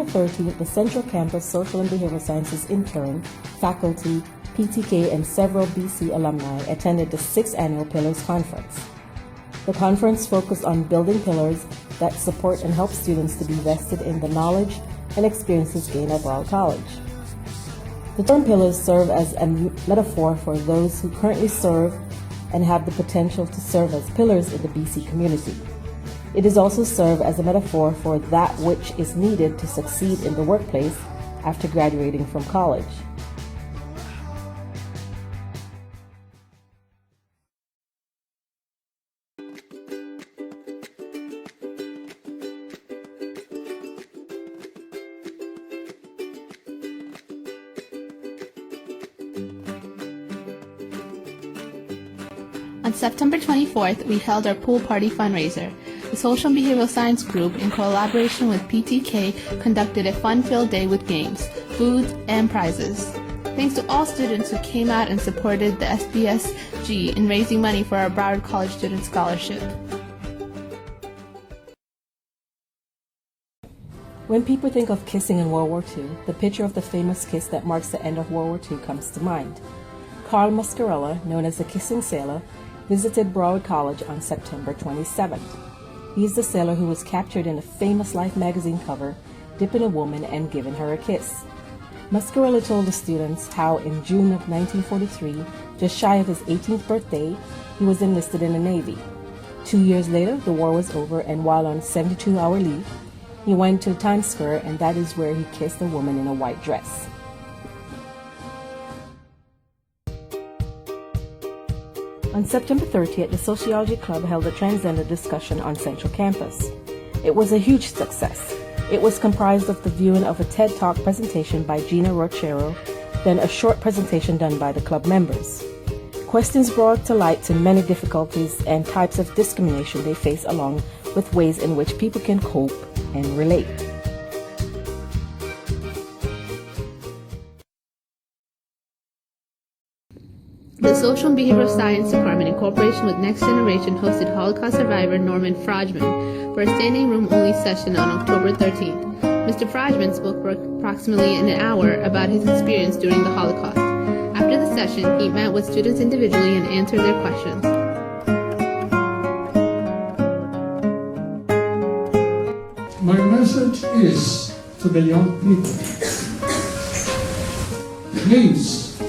13th, the Central Campus Social and Behavioral Sciences intern, faculty, PTK, and several BC alumni attended the 6th Annual Pillars Conference. The conference focused on building pillars that support and help students to be vested in the knowledge and experiences gained at Broward College. The term pillars serve as a metaphor for those who currently serve and have the potential to serve as pillars in the BC community. It is also served as a metaphor for that which is needed to succeed in the workplace after graduating from college. On September 24th, we held our pool party fundraiser. The Social and Behavioral Science Group, in collaboration with PTK, conducted a fun-filled day with games, food, and prizes. Thanks to all students who came out and supported the SSG in raising money for our Broward College Student Scholarship. When people think of kissing in World War II, the picture of the famous kiss that marks the end of World War II comes to mind. Carl Muscarella, known as the Kissing Sailor, visited Broward College on September 27th. He is the sailor who was captured in a famous Life magazine cover, dipping a woman and giving her a kiss. Muscarella told the students how in June of 1943, just shy of his 18th birthday, he was enlisted in the Navy. 2 years later, the war was over, and while on 72-hour leave, he went to Times Square, and that is where he kissed a woman in a white dress. On September 30th, the Sociology Club held a transgender discussion on Central Campus. It was a huge success. It was comprised of the viewing of a TED Talk presentation by Gina Rochero, then a short presentation done by the club members. Questions brought to light to many difficulties and types of discrimination they face, along with ways in which people can cope and relate. The Social and Behavioral Science Department, in cooperation with Next Generation, hosted Holocaust survivor Norman Frajman for a standing room only session on October 13th. Mr. Frajman spoke for approximately an hour about his experience during the Holocaust. After the session, he met with students individually and answered their questions. My message is to the young people. Please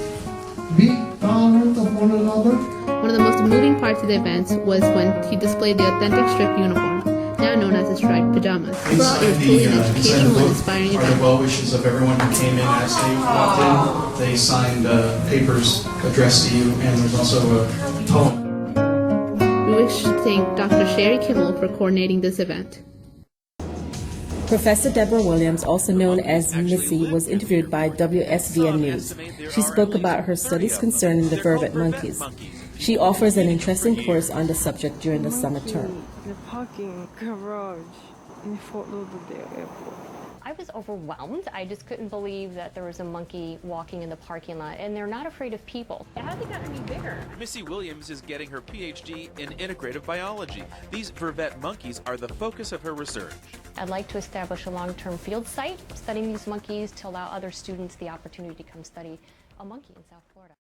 be tolerant of one another. One of the most moving parts of the event was when he displayed the authentic strip uniform, now known as the striped pajamas. Well, it was truly an educational and inspiring event. The well wishes of everyone who came in as they walked in. They signed papers addressed to you, and there's also a poem. We wish to thank Dr. Sherry Kimmel for coordinating this event. Professor Deborah Williams, also known as Missy, was interviewed by WSVN News. She spoke about her studies concerning the vervet monkeys. She offers an interesting course on the subject during the summer term. The parking garage in Fort Lauderdale Airport. I was overwhelmed. I just couldn't believe that there was a monkey walking in the parking lot, and they're not afraid of people. How have they gotten any bigger? Missy Williams is getting her PhD in integrative biology. These vervet monkeys are the focus of her research. I'd like to establish a long-term field site studying these monkeys to allow other students the opportunity to come study a monkey in South Florida.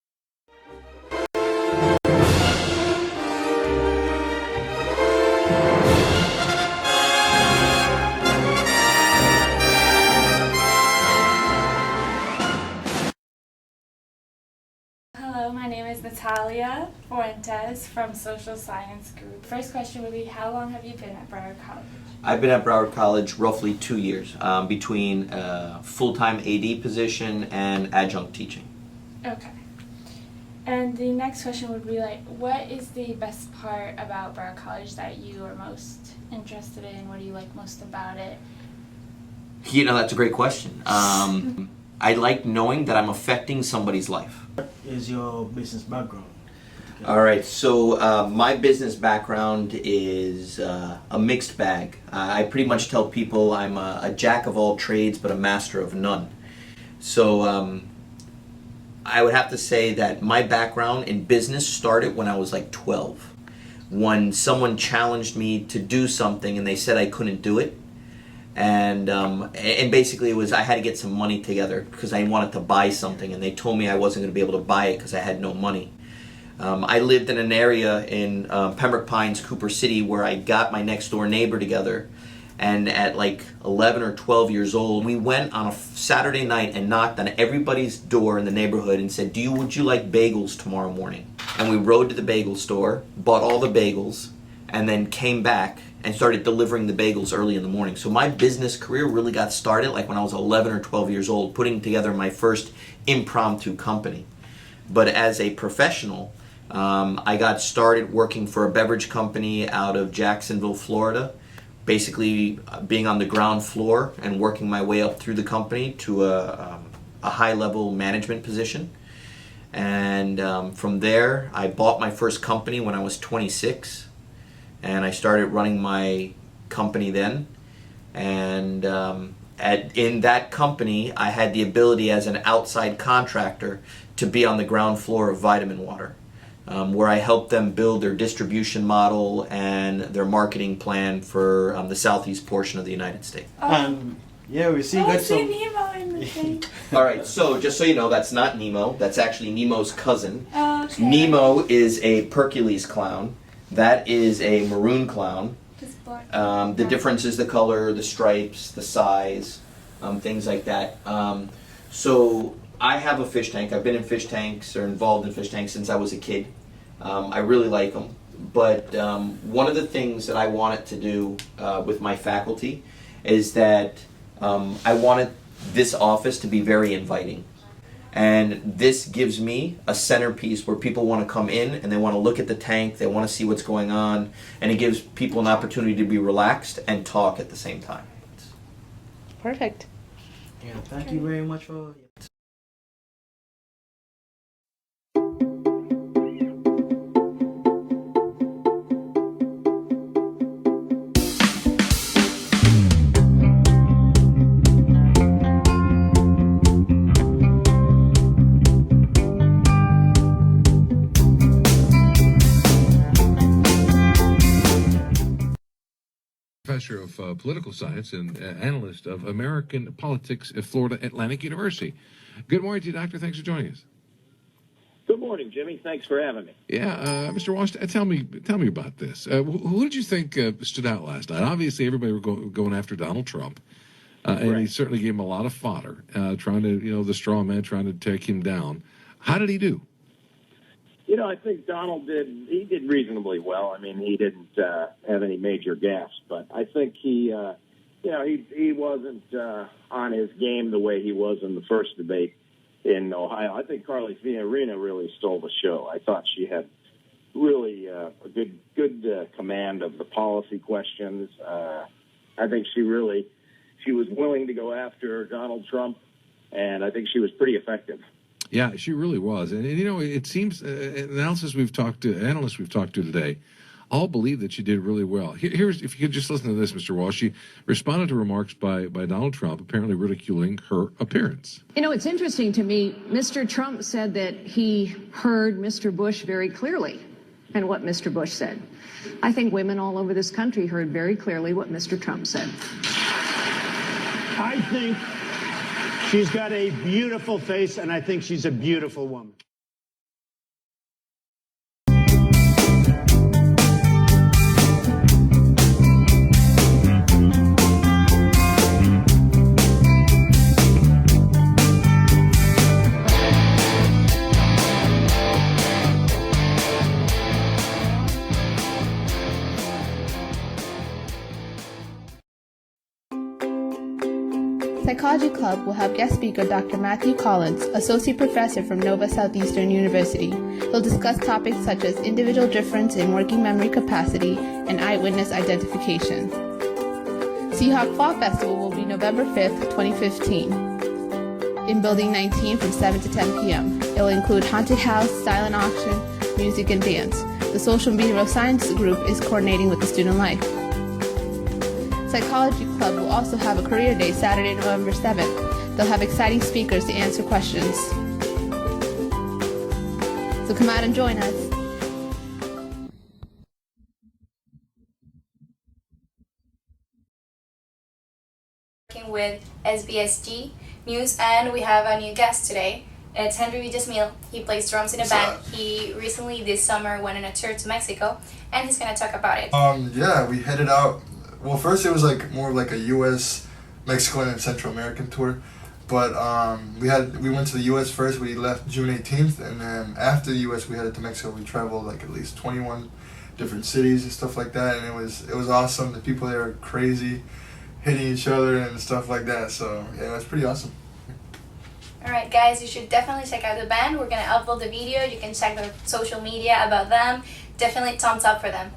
Hello, my name is Natalia Fuentes from Social Science Group. First question would be, how long have you been at Broward College? I've been at Broward College roughly 2 years, between full-time AD position and adjunct teaching. Okay. And the next question would be like, what is the best part about Broward College that you are most interested in? What do you like most about it? You know, that's a great question. I like knowing that I'm affecting somebody's life. What is your business background? All right, so my business background is a mixed bag. I pretty much tell people I'm a jack of all trades, but a master of none. So I would have to say that my background in business started when I was like 12. When someone challenged me to do something and they said I couldn't do it, And basically it was I had to get some money together because I wanted to buy something, and they told me I wasn't going to be able to buy it because I had no money. I lived in an area in Pembroke Pines, Cooper City, where I got my next door neighbor together, and at like 11 or 12 years old, we went on a Saturday night and knocked on everybody's door in the neighborhood and said, would you like bagels tomorrow morning? And we rode to the bagel store, bought all the bagels, and then came back and started delivering the bagels early in the morning. So my business career really got started like when I was 11 or 12 years old, putting together my first impromptu company. But as a professional, I got started working for a beverage company out of Jacksonville, Florida, basically being on the ground floor and working my way up through the company to a high-level management position. And from there, I bought my first company when I was 26, and I started running my company then. And in that company, I had the ability as an outside contractor to be on the ground floor of Vitamin Water, where I helped them build their distribution model and their marketing plan for the southeast portion of the United States. Yeah, we see good some. Nemo in the thing. All right, so just so you know, that's not Nemo. That's actually Nemo's cousin. Okay. Nemo is a Hercules clown. That is a maroon clown. The difference is the color, the stripes, the size, things like that. So I have a fish tank. I've been in fish tanks or involved in fish tanks since I was a kid. I really like them. But one of the things that I wanted to do with my faculty is that I wanted this office to be very inviting. And this gives me a centerpiece where people want to come in and they want to look at the tank, they want to see what's going on, and it gives people an opportunity to be relaxed and talk at the same time. Perfect. Yeah, thank you very much for. Professor of political science and analyst of American politics at Florida Atlantic University. Good morning to you, Doctor. Thanks for joining us. Good morning, Jimmy. Thanks for having me. Yeah, Mr. Walsh, tell me about this. Who did you think stood out last night? Obviously, everybody were going after Donald Trump, and he certainly gave him a lot of fodder, trying to, the straw man, trying to take him down. How did he do? I think Donald did reasonably well. I mean, he didn't have any major gaffes, but I think he wasn't on his game the way he was in the first debate in Ohio. I think Carly Fiorina really stole the show. I thought she had really a good command of the policy questions. I think she was willing to go after Donald Trump, and I think she was pretty effective. Yeah, she really was. And it seems analysts we've talked to today all believe that she did really well. Here's, if you could just listen to this, Mr. Walsh. She responded to remarks by Donald Trump, apparently ridiculing her appearance. It's interesting to me. Mr. Trump said that he heard Mr. Bush very clearly and what Mr. Bush said. I think women all over this country heard very clearly what Mr. Trump said. I think she's got a beautiful face, and I think she's a beautiful woman. Psychology Club will have guest speaker Dr. Matthew Collins, Associate Professor from Nova Southeastern University. He'll discuss topics such as individual difference in working memory capacity and eyewitness identification. Seahawk Fall Festival will be November 5th, 2015, in Building 19 from 7 to 10 p.m. It will include haunted house, silent auction, music, and dance. The Social and Behavioral Science group is coordinating with the student life. Psychology Club will also have a career day Saturday, November 7th. They'll have exciting speakers to answer questions. So come out and join us. with SSG News, and we have a new guest today. It's Henry Villasmil. He plays drums in a band. He recently this summer went on a tour to Mexico, and he's gonna talk about it. Yeah, we headed out. Well, first it was like more like a U.S., Mexican, and Central American tour, but we went to the U.S. first. We left June 18th, and then after the U.S. we headed to Mexico. We traveled like at least 21 different cities and stuff like that, and it was awesome. The people there are crazy, hitting each other and stuff like that. So yeah, it was pretty awesome. Alright guys, you should definitely check out the band. We're gonna upload the video. You can check their social media about them. Definitely thumbs up for them.